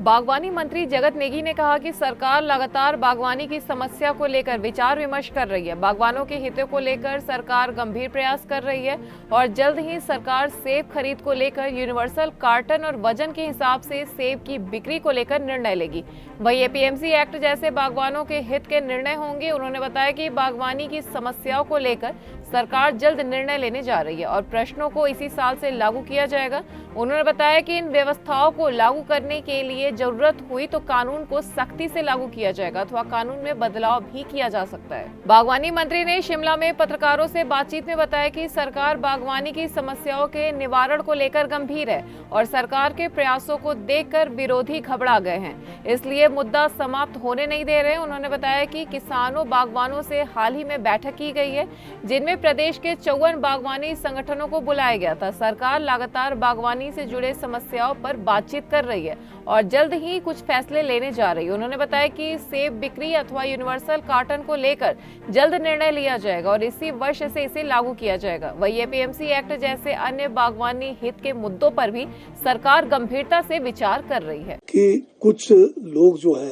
बागवानी मंत्री जगत नेगी ने कहा कि सरकार लगातार बागवानी की समस्या को लेकर विचार विमर्श कर रही है। बागवानों के हितों को लेकर सरकार गंभीर प्रयास कर रही है और जल्द ही सरकार सेब खरीद को लेकर यूनिवर्सल कार्टन और वजन के हिसाब से सेब की बिक्री को लेकर निर्णय लेगी। वहीं एपीएमसी एक्ट जैसे बागवानों के हित के निर्णय होंगे। उन्होंने बताया कि बागवानी की समस्याओं को लेकर सरकार जल्द निर्णय लेने जा रही है और प्रश्नों को इसी साल से लागू किया जाएगा। उन्होंने बताया कि इन व्यवस्थाओं को लागू करने के लिए जरूरत हुई तो कानून को सख्ती से लागू किया जाएगा अथवा कानून में बदलाव भी किया जा सकता है। बागवानी मंत्री ने शिमला में पत्रकारों से बातचीत में बताया कि सरकार बागवानी की समस्याओं के निवारण को लेकर गंभीर है और सरकार के प्रयासों को देखकर विरोधी घबरा गए हैं, इसलिए मुद्दा समाप्त होने नहीं दे रहे। उन्होंने बताया कि किसानों बागवानों से हाल ही में बैठक की गई है, जिनमें प्रदेश के 54 बागवानी संगठनों को बुलाया गया था। सरकार लगातार बागवानी से जुड़े समस्याओं पर बातचीत कर रही है और जल्द ही कुछ फैसले लेने जा रही है। उन्होंने बताया कि सेब बिक्री अथवा यूनिवर्सल कार्टन को लेकर जल्द निर्णय लिया जाएगा और इसी वर्ष से इसे लागू किया जाएगा। वही एपीएमसी एक्ट जैसे अन्य बागवानी हित के मुद्दों पर भी सरकार गंभीरता से विचार कर रही है कि कुछ लोग जो है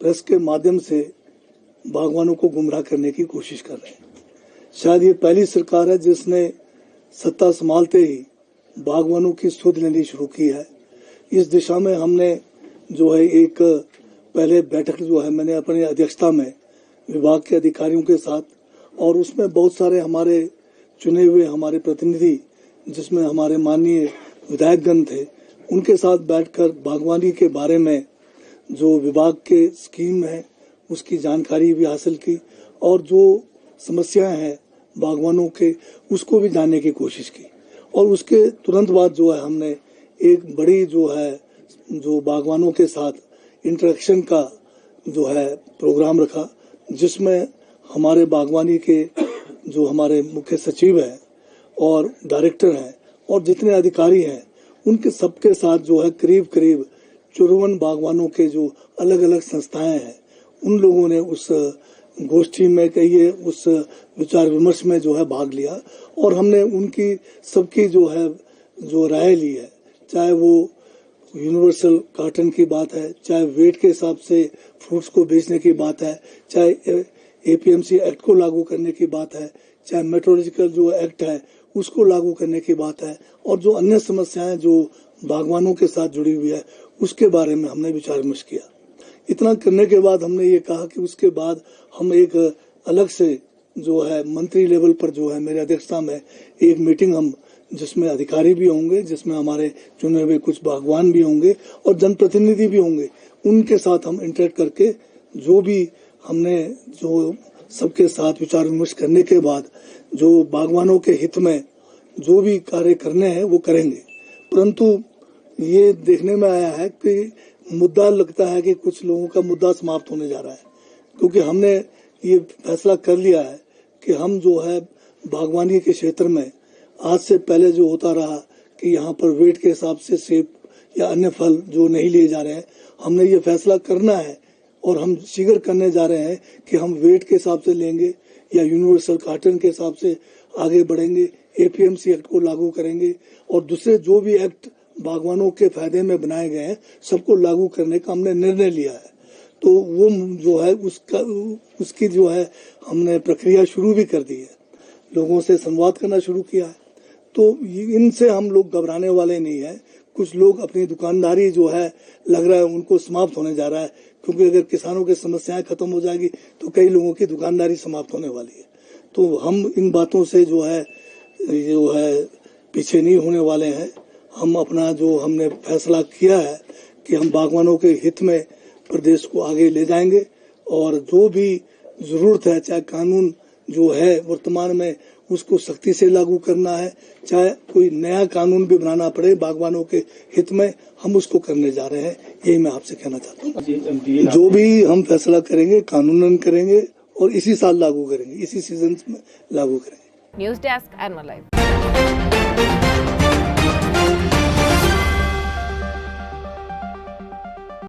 प्रेस के माध्यम से बागवानों को गुमराह करने की कोशिश कर रहे हैं। शायद ये पहली सरकार है जिसने सत्ता संभालते ही बागवानों की सुध लेनी शुरू की है। इस दिशा में हमने जो है एक पहले बैठक जो है मैंने अपनी अध्यक्षता में विभाग के अधिकारियों के साथ, और उसमें बहुत सारे हमारे चुने हुए हमारे प्रतिनिधि जिसमें हमारे माननीय विधायकगण थे, उनके साथ बैठकर बागवानी के बारे में जो विभाग के स्कीम है उसकी जानकारी भी हासिल की और जो समस्याएं हैं बागवानों के उसको भी जानने की कोशिश की। और उसके तुरंत बाद जो है हमने एक बड़ी जो बागवानों के साथ इंटरेक्शन का जो है प्रोग्राम रखा, जिसमें हमारे बागवानी के जो हमारे मुख्य सचिव हैं और डायरेक्टर हैं और जितने अधिकारी हैं उनके सबके साथ जो है करीब 54 बागवानों के जो अलग अलग संस्थाएं हैं उन लोगों ने उस गोष्ठी में कहिए उस विचार विमर्श में जो है भाग लिया और हमने उनकी सबकी जो राय ली है, चाहे वो यूनिवर्सल कार्टन की बात है, चाहे वेट के हिसाब से फ्रूट्स को बेचने की बात है, चाहे एपीएमसी एक्ट को लागू करने की बात है, चाहे मेट्रोलॉजिकल जो एक्ट है उसको लागू करने की बात है, और जो अन्य समस्याएं जो बागवानों के साथ जुड़ी हुई है उसके बारे में हमने विचार विमर्श किया। इतना करने के बाद हमने ये कहा कि उसके बाद हम एक अलग से जो है मंत्री लेवल पर जो है मेरे अध्यक्षता में एक मीटिंग हम जिसमें अधिकारी भी होंगे, जिसमें हमारे चुने हुए कुछ बागवान भी होंगे और जनप्रतिनिधि भी होंगे, उनके साथ हम इंटरेक्ट करके जो भी हमने जो सबके साथ विचार विमर्श करने के बाद जो बागवानों के हित में जो भी कार्य करने हैं वो करेंगे। परंतु ये देखने में आया है कि मुद्दा लगता है कि कुछ लोगों का मुद्दा समाप्त होने जा रहा है, क्योंकि हमने ये फैसला कर लिया है कि हम जो है बागवानी के क्षेत्र में आज से पहले जो होता रहा कि यहाँ पर वेट के हिसाब से सेब या अन्य फल जो नहीं लिए जा रहे हैं, हमने ये फैसला करना है और हम शीघ्र करने जा रहे हैं कि हम वेट के हिसाब से लेंगे या यूनिवर्सल कार्टन के हिसाब से आगे बढ़ेंगे, एपीएमसी एक्ट को लागू करेंगे और दूसरे जो भी एक्ट बागवानों के फायदे में बनाए गए हैं सबको लागू करने का हमने निर्णय लिया है। तो वो जो है उसकी जो है हमने प्रक्रिया शुरू भी कर दी है, लोगों से संवाद करना शुरू किया है। तो इनसे हम लोग घबराने वाले नहीं है। कुछ लोग अपनी दुकानदारी जो है लग रहा है उनको समाप्त होने जा रहा है, क्योंकि अगर किसानों की समस्याएं खत्म हो जाएगी तो कई लोगों की दुकानदारी समाप्त होने वाली है। तो हम इन बातों से जो है पीछे नहीं होने वाले हैं। हम अपना जो हमने फैसला किया है कि हम बागवानों के हित में प्रदेश को आगे ले जाएंगे और जो भी जरूरत है, चाहे कानून जो है वर्तमान में उसको सख्ती से लागू करना है, चाहे कोई नया कानून भी बनाना पड़े बागवानों के हित में, हम उसको करने जा रहे हैं। यही मैं आपसे कहना चाहता हूँ। जो भी हम फैसला करेंगे कानूनन करेंगे और इसी साल लागू करेंगे, इसी सीजन में लागू करेंगे। News desk NL live.